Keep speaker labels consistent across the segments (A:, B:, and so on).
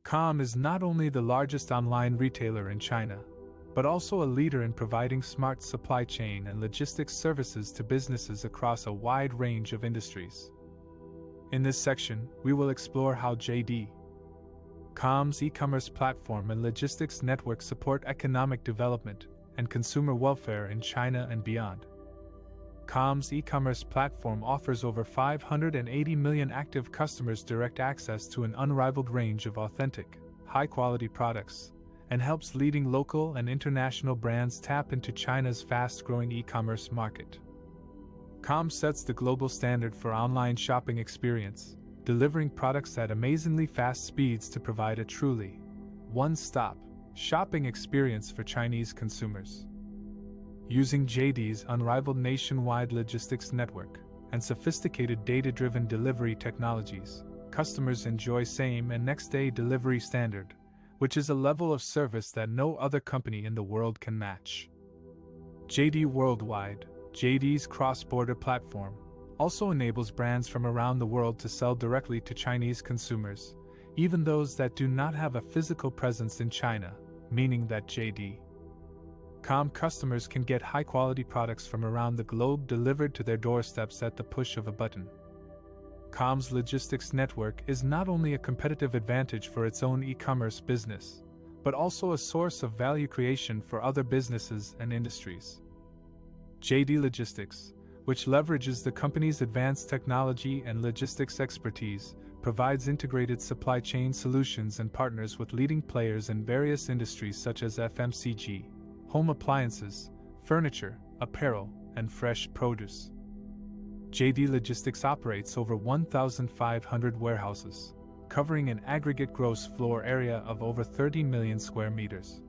A: Com is not only the largest online retailer in China, but also a leader in providing smart supply chain and logistics services to businesses across a wide range of industries. In this section, we will explore how JD.com's e-commerce platform and logistics network support economic development and consumer welfare in China and beyond. JD.com's e-commerce platform offers over 580 million active customers direct access to an unrivaled range of authentic, high-quality products, and helps leading local and international brands tap into China's fast-growing e-commerce market. JD.com sets the global standard for online shopping experience, delivering products at amazingly fast speeds to provide a truly one-stop shopping experience for Chinese consumers. Using JD's unrivaled nationwide logistics network and sophisticated data-driven delivery technologies, customers enjoy same and next-day delivery standard, which is a level of service that no other company in the world can match. JD Worldwide, JD's cross-border platform, also enables brands from around the world to sell directly to Chinese consumers, even those that do not have a physical presence in China, meaning that JD.com customers can get high-quality products from around the globe delivered to their doorsteps at the push of a button. JD.com's logistics network is not only a competitive advantage for its own e-commerce business, but also a source of value creation for other businesses and industries. JD Logistics, which leverages the company's advanced technology and logistics expertise, provides integrated supply chain solutions and partners with leading players in various industries such as FMCG, home appliances, furniture, apparel, and fresh produce. JD Logistics operates over 1,500 warehouses, covering an aggregate gross floor area of over 30 million square meters.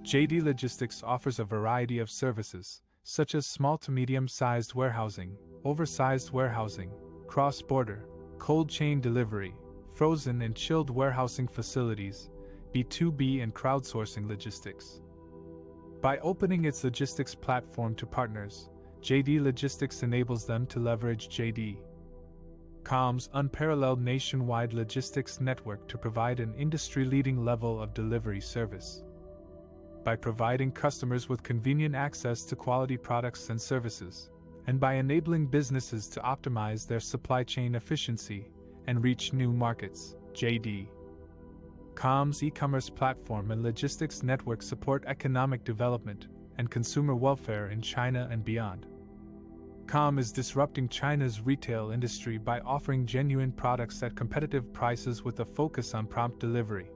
A: JD Logistics offers a variety of services, such as small to medium-sized warehousing, oversized warehousing, cross-border, cold chain delivery, frozen and chilled warehousing facilities, B2B and crowdsourcing logistics. By opening its logistics platform to partners, JD Logistics enables them to leverage JD.com's unparalleled nationwide logistics network to provide an industry-leading level of delivery service. By providing customers with convenient access to quality products and services, and by enabling businesses to optimize their supply chain efficiency and reach new markets, JD.com's e-commerce platform and logistics network support economic development and consumer welfare in China and beyond. JD.com is disrupting China's retail industry by offering genuine products at competitive prices with a focus on prompt delivery.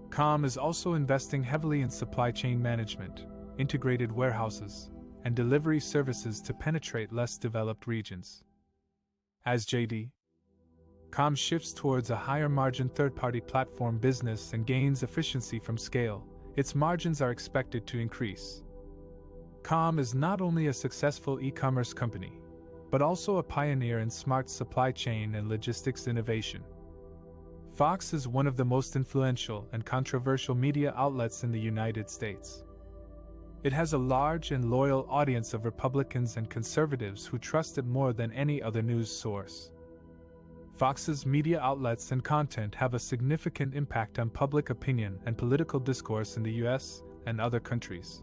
A: JD.com is also investing heavily in supply chain management, integrated warehouses, and delivery services to penetrate less developed regions. As JD.com shifts towards a higher margin third-party platform business and gains efficiency from scale, its margins are expected to increase. JD.com is not only a successful e-commerce company, but also a pioneer in smart supply chain and logistics innovation. Fox is one of the most influential and controversial media outlets in the United States. It has a large and loyal audience of Republicans and conservatives who trust it more than any other news source. Fox's media outlets and content have a significant impact on public opinion and political discourse in the U.S. and other countries.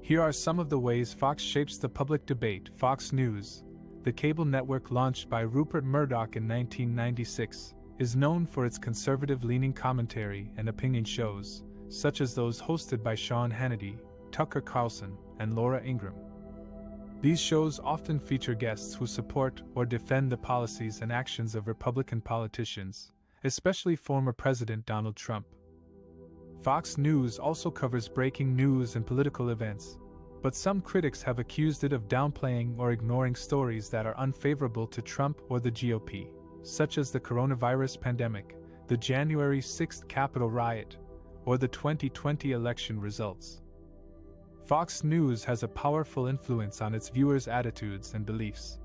A: Here are some of the ways Fox shapes the public debate. Fox News, the cable network launched by Rupert Murdoch in 1996, is known for its conservative-leaning commentary and opinion shows, such as those hosted by Sean Hannity, Tucker Carlson, and Laura Ingraham. These shows often feature guests who support or defend the policies and actions of Republican politicians, especially former President Donald Trump. Fox News also covers breaking news and political events, but some critics have accused it of downplaying or ignoring stories that are unfavorable to Trump or the GOP, such as the coronavirus pandemic, the January 6th Capitol riot, or the 2020 election results. Fox News has a powerful influence on its viewers' attitudes and beliefs.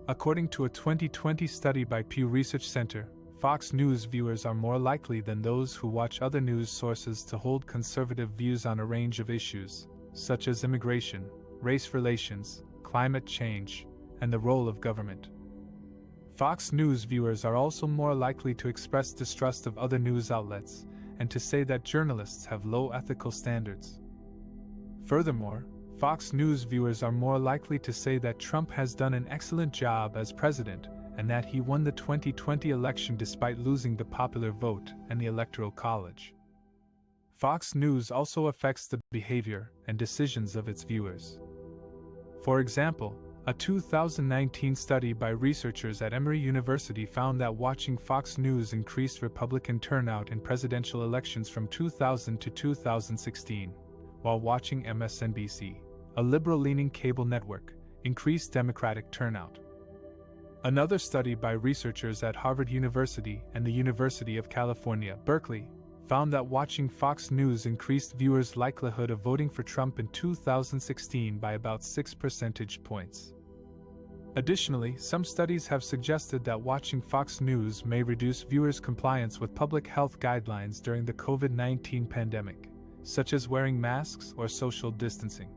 A: According to a 2020 study by Pew Research Center, Fox News viewers are more likely than those who watch other news sources to hold conservative views on a range of issues, such as immigration, race relations, climate change, and the role of government. Fox News viewers are also more likely to express distrust of other news outlets and to say that journalists have low ethical standards. Furthermore, Fox News viewers are more likely to say that Trump has done an excellent job as president and that he won the 2020 election despite losing the popular vote and the Electoral College. Fox News also affects the behavior and decisions of its viewers. For example, a 2019 study by researchers at Emory University found that watching Fox News increased Republican turnout in presidential elections from 2000 to 2016, while watching MSNBC, a liberal-leaning cable network, increased Democratic turnout. Another study by researchers at Harvard University and the University of California, Berkeley, found that watching Fox News increased viewers' likelihood of voting for Trump in 2016 by about 6 percentage points. Additionally, some studies have suggested that watching Fox News may reduce viewers' compliance with public health guidelines during the COVID-19 pandemic, such as wearing masks or social distancing.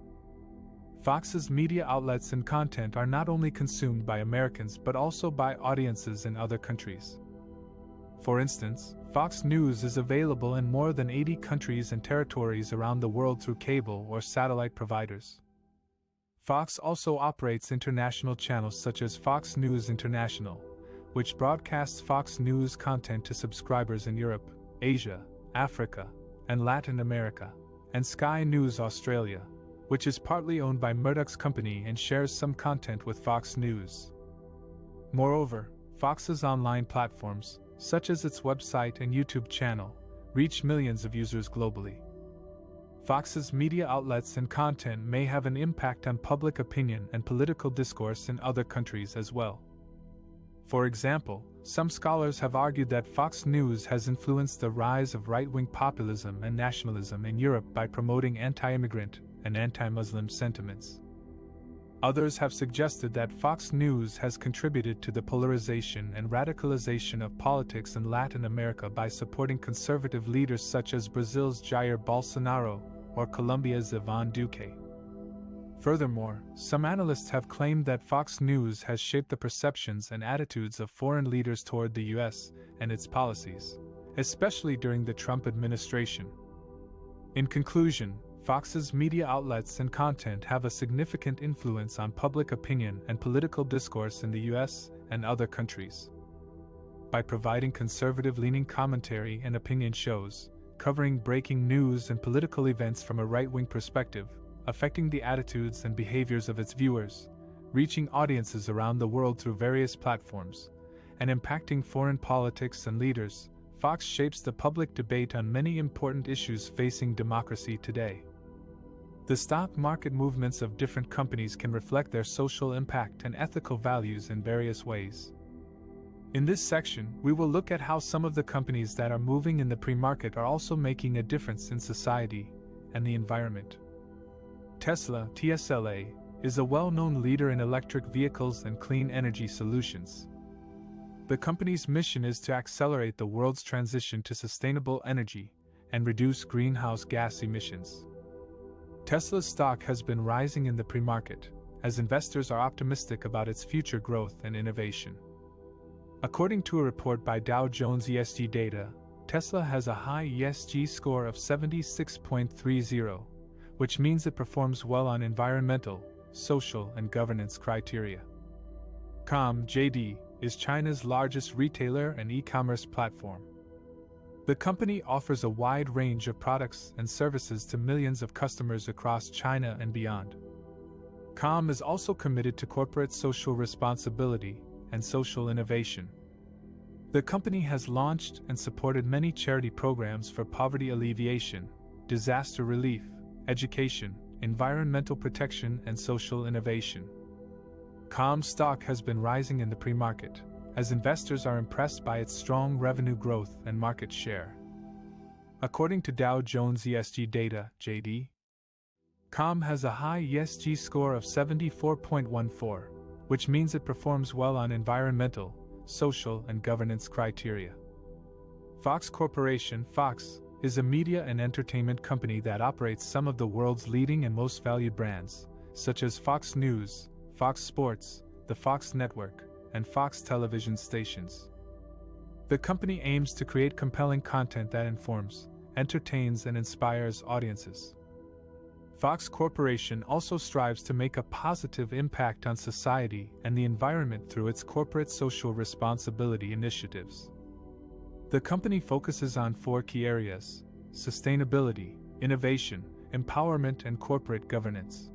A: Fox's media outlets and content are not only consumed by Americans but also by audiences in other countries. For instance, Fox News is available in more than 80 countries and territories around the world through cable or satellite providers. Fox also operates international channels such as Fox News International, which broadcasts Fox News content to subscribers in Europe, Asia, Africa, and Latin America, and Sky News Australia, which is partly owned by Murdoch's company and shares some content with Fox News. Moreover, Fox's online platforms, such as its website and YouTube channel, reach millions of users globally. Fox's media outlets and content may have an impact on public opinion and political discourse in other countries as well. For example, some scholars have argued that Fox News has influenced the rise of right-wing populism and nationalism in Europe by promoting anti-immigrant and anti-Muslim sentiments. Others have suggested that Fox News has contributed to the polarization and radicalization of politics in Latin America by supporting conservative leaders such as Brazil's Jair Bolsonaro or Colombia's Iván Duque. Furthermore, some analysts have claimed that Fox News has shaped the perceptions and attitudes of foreign leaders toward the U.S. and its policies, especially during the Trump administration. In conclusion, Fox's media outlets and content have a significant influence on public opinion and political discourse in the U.S. and other countries. By providing conservative-leaning commentary and opinion shows, covering breaking news and political events from a right-wing perspective, affecting the attitudes and behaviors of its viewers, reaching audiences around the world through various platforms, and impacting foreign politics and leaders, Fox shapes the public debate on many important issues facing democracy today. The stock market movements of different companies can reflect their social impact and ethical values in various ways. In this section, we will look at how some of the companies that are moving in the pre-market are also making a difference in society and the environment. Tesla, TSLA, is a well-known leader in electric vehicles and clean energy solutions. The company's mission is to accelerate the world's transition to sustainable energy and reduce greenhouse gas emissions. Tesla's stock has been rising in the pre-market, as investors are optimistic about its future growth and innovation. According to a report by Dow Jones ESG Data, Tesla has a high ESG score of 76.30, which means it performs well on environmental, social, and governance criteria. JD is China's largest retailer and e-commerce platform. The company offers a wide range of products and services to millions of customers across China and beyond. Com is also committed to corporate social responsibility and social innovation. The company has launched and supported many charity programs for poverty alleviation, disaster relief, education, environmental protection, and social innovation. Com's stock has been rising in the pre-market, as investors are impressed by its strong revenue growth and market share. According to Dow Jones ESG Data, JD, Com has a high ESG score of 74.14, which means it performs well on environmental, social, and governance criteria. Fox Corporation, Fox, is a media and entertainment company that operates some of the world's leading and most valued brands, such as Fox News, Fox Sports, the Fox Network, and Fox television stations. The company aims to create compelling content that informs, entertains, and inspires audiences. Fox Corporation also strives to make a positive impact on society and the environment through its corporate social responsibility initiatives. The company focuses on 4 key areas: sustainability, innovation, empowerment, and corporate governance.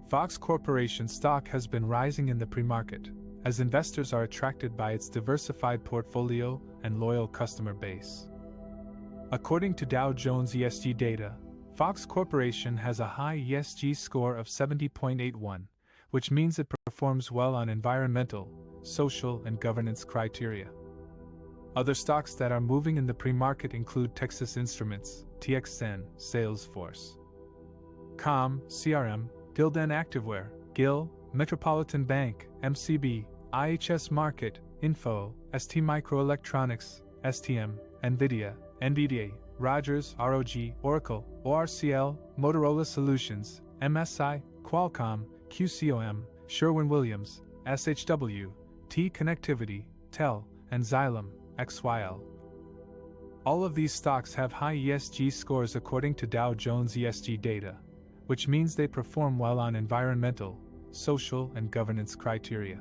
A: Fox Corporation stock has been rising in the pre-market, as investors are attracted by its diversified portfolio and loyal customer base. According to Dow Jones ESG data, Fox Corporation has a high ESG score of 70.81, which means it performs well on environmental, social, and governance criteria. Other stocks that are moving in the pre-market include Texas Instruments, TXN, Salesforce, Com, CRM, Gildan Activewear, GIL, Metropolitan Bank, MCB, IHS Markit, Info, ST Microelectronics, STM, NVIDIA, NVDA, Rogers, ROG, Oracle, ORCL, Motorola Solutions, MSI, Qualcomm, QCOM, Sherwin-Williams, SHW, T Connectivity, TEL, and Xylem, XYL. All of these stocks have high ESG scores according to Dow Jones ESG data, which means they perform well on environmental, social, and governance criteria.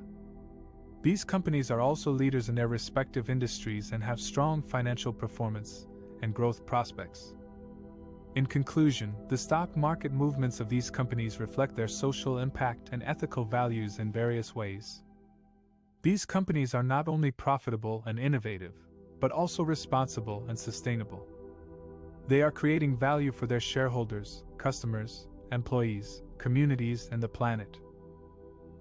A: These companies are also leaders in their respective industries and have strong financial performance and growth prospects. In conclusion, the stock market movements of these companies reflect their social impact and ethical values in various ways. These companies are not only profitable and innovative, but also responsible and sustainable. They are creating value for their shareholders, customers, employees, communities, and the planet.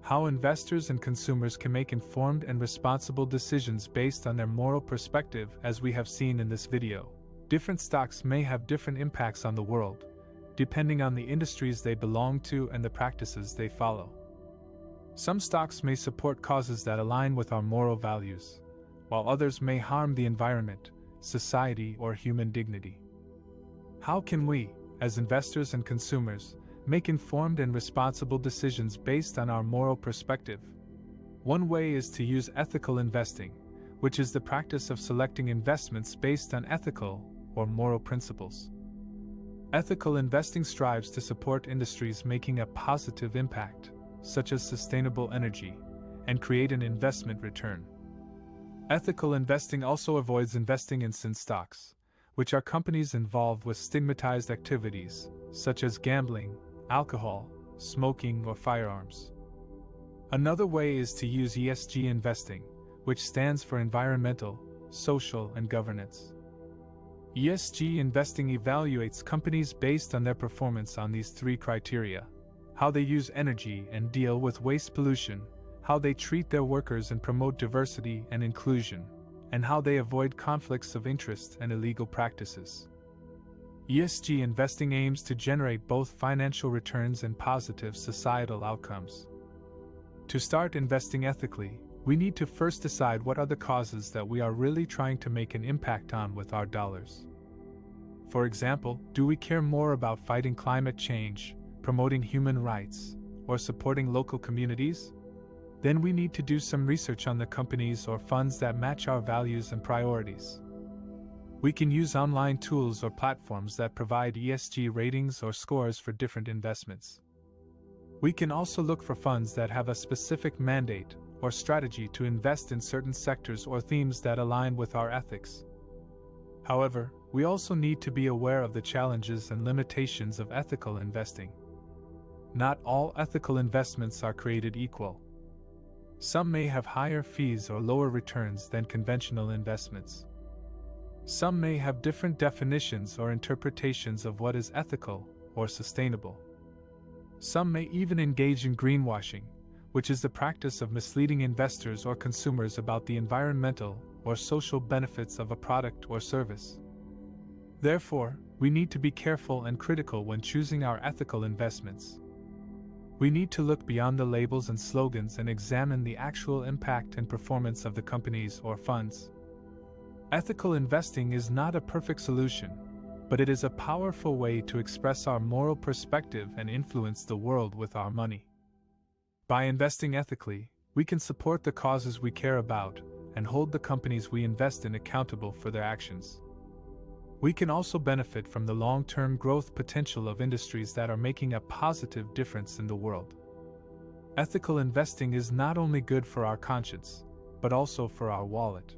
A: How investors and consumers can make informed and responsible decisions based on their moral perspective, as we have seen in this video. Different stocks may have different impacts on the world, depending on the industries they belong to and the practices they follow. Some stocks may support causes that align with our moral values, while others may harm the environment, society, or human dignity. How can we, as investors and consumers, make informed and responsible decisions based on our moral perspective? One way is to use ethical investing, which is the practice of selecting investments based on ethical or moral principles. Ethical investing strives to support industries making a positive impact, such as sustainable energy, and create an investment return. Ethical investing also avoids investing in sin stocks, which are companies involved with stigmatized activities, such as gambling, alcohol, smoking, or firearms. Another way is to use ESG investing, which stands for environmental, social, and governance. ESG investing evaluates companies based on their performance on these 3 criteria: how they use energy and deal with waste pollution, how they treat their workers and promote diversity and inclusion, and how they avoid conflicts of interest and illegal practices. ESG investing aims to generate both financial returns and positive societal outcomes. To start investing ethically, we need to first decide what are the causes that we are really trying to make an impact on with our dollars. For example, do we care more about fighting climate change, promoting human rights, or supporting local communities? Then we need to do some research on the companies or funds that match our values and priorities. We can use online tools or platforms that provide ESG ratings or scores for different investments. We can also look for funds that have a specific mandate or strategy to invest in certain sectors or themes that align with our ethics. However, we also need to be aware of the challenges and limitations of ethical investing. Not all ethical investments are created equal. Some may have higher fees or lower returns than conventional investments. Some may have different definitions or interpretations of what is ethical or sustainable. Some may even engage in greenwashing, which is the practice of misleading investors or consumers about the environmental or social benefits of a product or service. Therefore, we need to be careful and critical when choosing our ethical investments. We need to look beyond the labels and slogans and examine the actual impact and performance of the companies or funds. Ethical investing is not a perfect solution, but it is a powerful way to express our moral perspective and influence the world with our money. By investing ethically, We can support the causes we care about and hold the companies we invest in accountable for their actions. We can also benefit from the long-term growth potential of industries that are making a positive difference in the world. Ethical investing is not only good for our conscience, but also for our wallet.